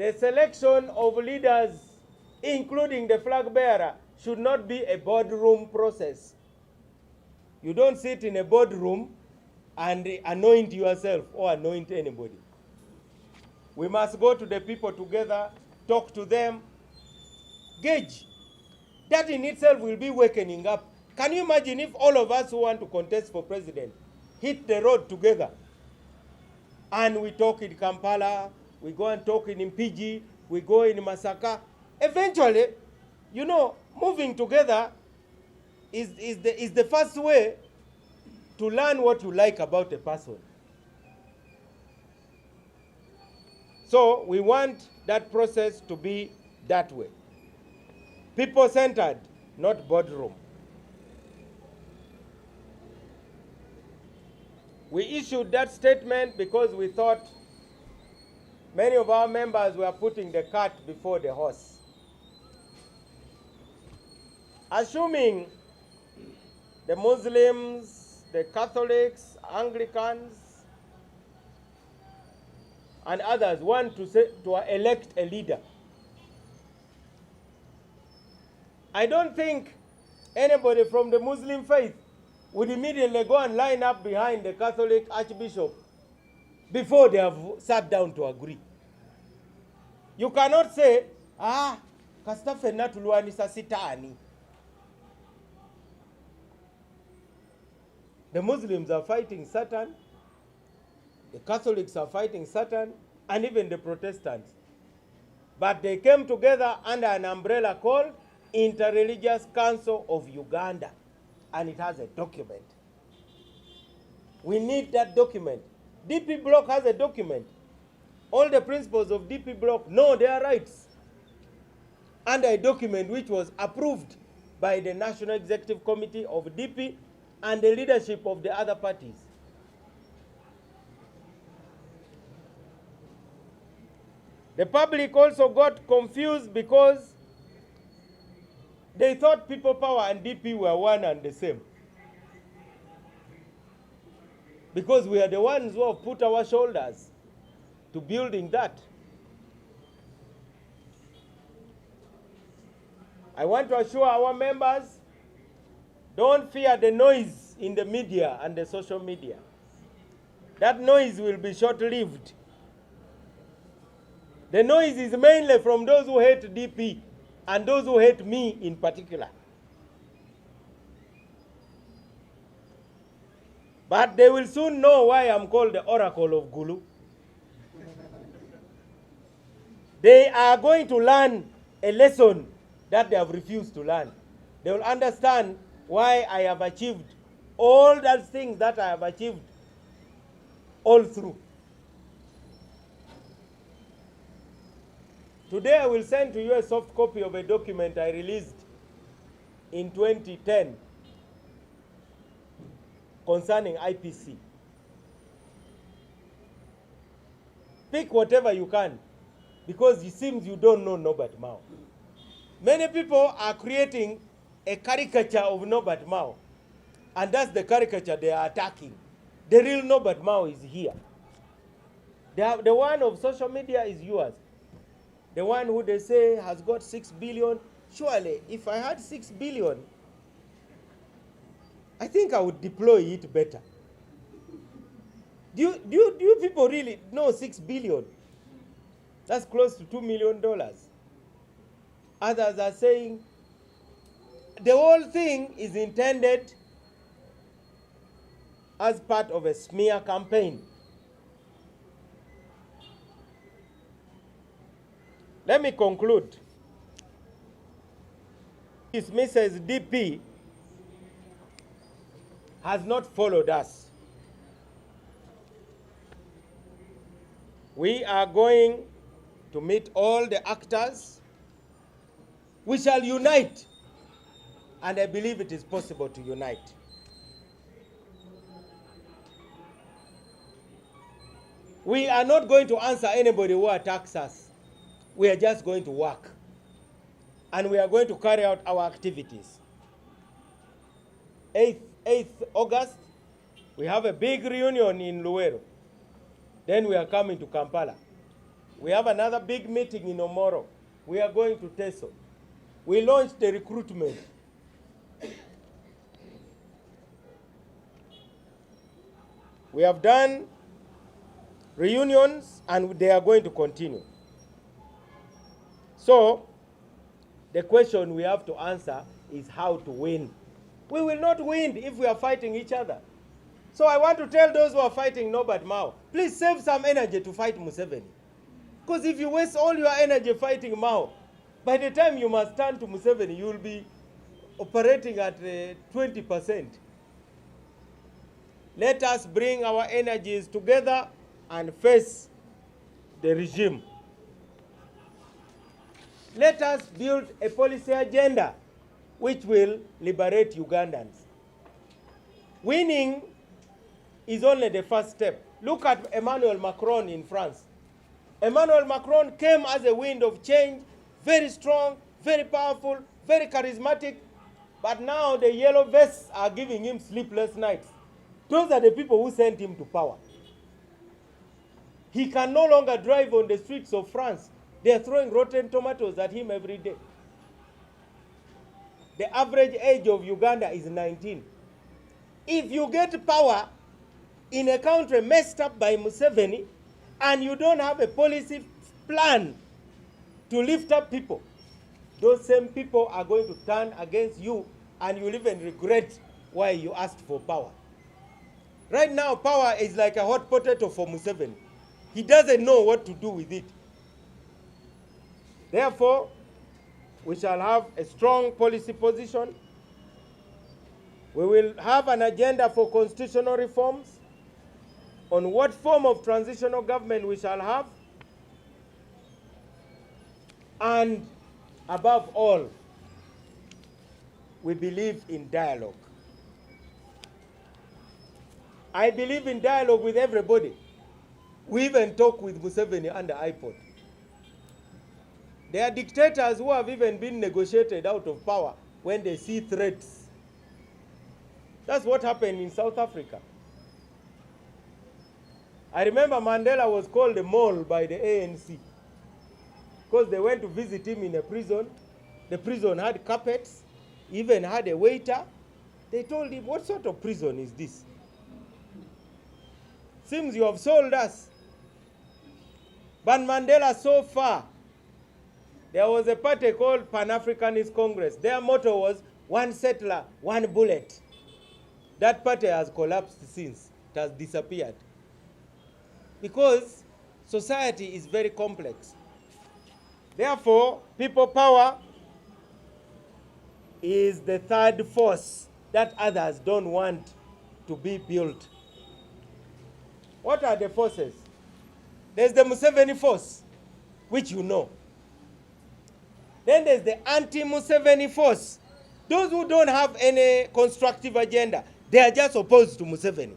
the selection of leaders, including the flag bearer, should not be a boardroom process. You don't sit in a boardroom and anoint yourself or anoint anybody. We must go to the people together, talk to them, gauge. That in itself will be wakening up. Can you imagine if all of us who want to contest for president hit the road together and we talk in Kampala, we go and talk in Mpigi, we go in Masaka? Eventually, you know, moving together is the first way to learn what you like about a person. So we want that process to be that way. People-centered, not boardroom. We issued that statement because we thought many of our members were putting the cart before the horse. Assuming the Muslims, the Catholics, Anglicans, and others want to elect a leader, I don't think anybody from the Muslim faith would immediately go and line up behind the Catholic Archbishop before they have sat down to agree. You cannot say, kastafe natuluanisa sitani. The Muslims are fighting Satan, the Catholics are fighting Satan, and even the Protestants. But they came together under an umbrella called Interreligious Council of Uganda, and it has a document. We need that document. DP Bloc has a document. All the principals of DP Bloc know their rights under a document which was approved by the National Executive Committee of DP and the leadership of the other parties. The public also got confused because they thought People Power and DP were one and the same. Because we are the ones who have put our shoulders to building that. I want to assure our members, don't fear the noise in the media and the social media. That noise will be short-lived. The noise is mainly from those who hate DP and those who hate me in particular. But they will soon know why I'm called the Oracle of Gulu. They are going to learn a lesson that they have refused to learn. They will understand why I have achieved all those things that I have achieved all through. Today I will send to you a soft copy of a document I released in 2010 concerning IPC. Pick whatever you can, because it seems you don't know Norbert Mao. Many people are creating a caricature of Norbert Mao, and that's the caricature they are attacking. The real Norbert Mao is here. The one of social media is yours. The one who they say has got 6 billion. Surely, if I had 6 billion, I think I would deploy it better. Do you people really know 6 billion? That's close to $2 million. Others are saying the whole thing is intended as part of a smear campaign. Let me conclude. Mrs. DP has not followed us. We are going to meet all the actors. We shall unite, and I believe it is possible to unite. We are not going to answer anybody who attacks us. We are just going to work, and we are going to carry out our activities. 8th August, we have a big reunion in Luwero. Then we are coming to Kampala. We have another big meeting in Omoro. We are going to Teso. We launched the recruitment. We have done reunions and they are going to continue. So, the question we have to answer is how to win. We will not win if we are fighting each other. So I want to tell those who are fighting Norbert Mao, please save some energy to fight Museveni. Because if you waste all your energy fighting Mao, by the time you must turn to Museveni, you will be operating at 20%. Let us bring our energies together and face the regime. Let us build a policy agenda which will liberate Ugandans. Winning is only the first step. Look at Emmanuel Macron in France. Emmanuel Macron came as a wind of change, very strong, very powerful, very charismatic, but now the yellow vests are giving him sleepless nights. Those are the people who sent him to power. He can no longer drive on the streets of France. They are throwing rotten tomatoes at him every day. The average age of Uganda is 19. If you get power in a country messed up by Museveni and you don't have a policy plan to lift up people, those same people are going to turn against you and you'll even regret why you asked for power. Right now, power is like a hot potato for Museveni. He doesn't know what to do with it. Therefore, we shall have a strong policy position. We will have an agenda for constitutional reforms, on what form of transitional government we shall have, and above all, we believe in dialogue. I believe in dialogue with everybody. We even talk with Museveni under iPod. There are dictators who have even been negotiated out of power when they see threats. That's what happened in South Africa. I remember Mandela was called a mole by the ANC because they went to visit him in a prison. The prison had carpets, even had a waiter. They told him, what sort of prison is this? Seems you have sold us. But Mandela so far, there was a party called Pan-Africanist Congress. Their motto was, one settler, one bullet. That party has collapsed since. It has disappeared. Because society is very complex. Therefore, people power is the third force that others don't want to be built. What are the forces? There's the Museveni force, which you know. Then there's the anti-Museveni force. Those who don't have any constructive agenda, they are just opposed to Museveni.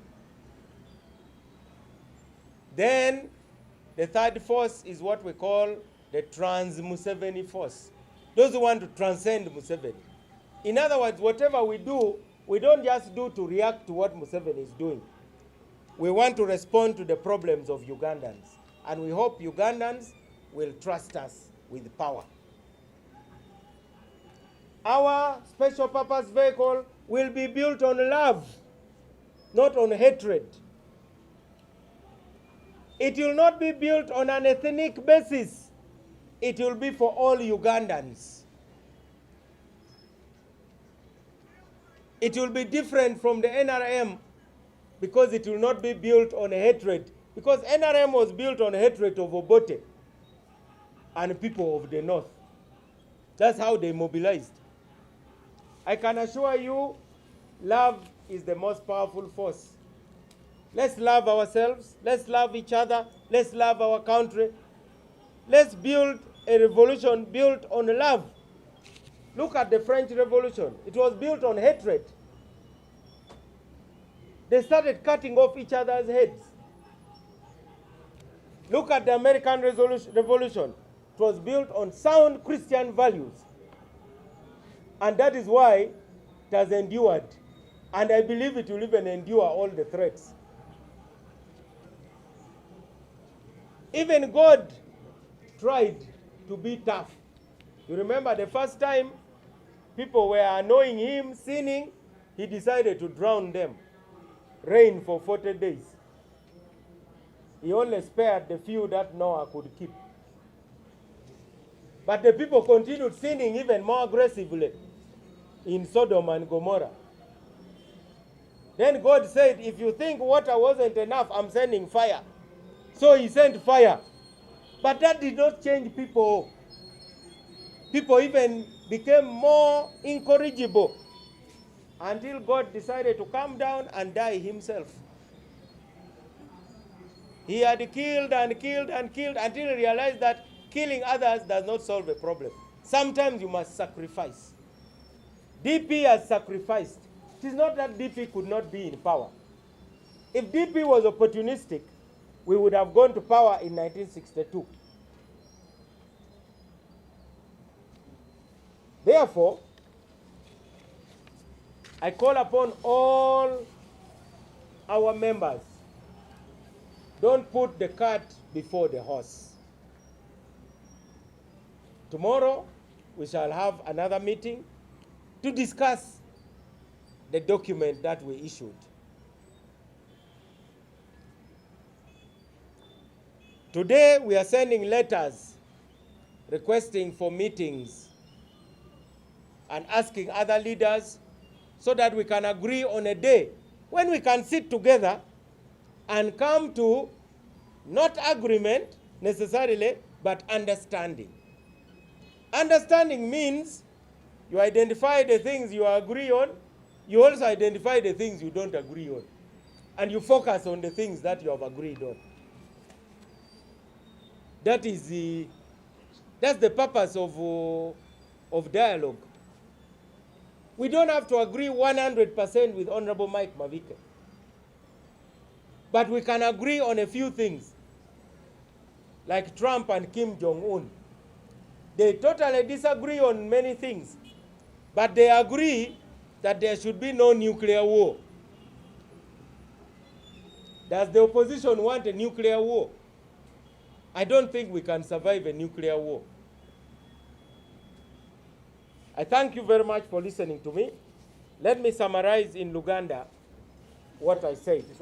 Then the third force is what we call the trans-Museveni force. Those who want to transcend Museveni. In other words, whatever we do, we don't just do to react to what Museveni is doing. We want to respond to the problems of Ugandans. And we hope Ugandans will trust us with power. Our special purpose vehicle will be built on love, not on hatred. It will not be built on an ethnic basis. It will be for all Ugandans. It will be different from the NRM because it will not be built on hatred. Because NRM was built on hatred of Obote and people of the north. That's how they mobilized. I can assure you, love is the most powerful force. Let's love ourselves. Let's love each other. Let's love our country. Let's build a revolution built on love. Look at the French Revolution. It was built on hatred. They started cutting off each other's heads. Look at the American Revolution. It was built on sound Christian values. And that is why it has endured. And I believe it will even endure all the threats. Even God tried to be tough. You remember the first time people were annoying him, sinning, he decided to drown them. Rain for 40 days. He only spared the few that Noah could keep. But the people continued sinning even more aggressively in Sodom and Gomorrah. Then God said, if you think water wasn't enough, I'm sending fire. So he sent fire. But that did not change people. People even became more incorrigible until God decided to come down and die himself. He had killed and killed and killed until he realized that killing others does not solve a problem. Sometimes you must sacrifice. DP has sacrificed. It is not that DP could not be in power. If DP was opportunistic, we would have gone to power in 1962. Therefore, I call upon all our members, don't put the cart before the horse. Tomorrow, we shall have another meeting to discuss the document that we issued. Today, we are sending letters requesting for meetings and asking other leaders so that we can agree on a day when we can sit together and come to not agreement necessarily, but understanding. Understanding means you identify the things you agree on, you also identify the things you don't agree on, and you focus on the things that you have agreed on. That's the purpose of dialogue. We don't have to agree 100% with Honorable Mike Mavike. But we can agree on a few things, like Trump and Kim Jong-un. They totally disagree on many things, but they agree that there should be no nuclear war. Does the opposition want a nuclear war? I don't think we can survive a nuclear war. I thank you very much for listening to me. Let me summarize in Luganda what I said.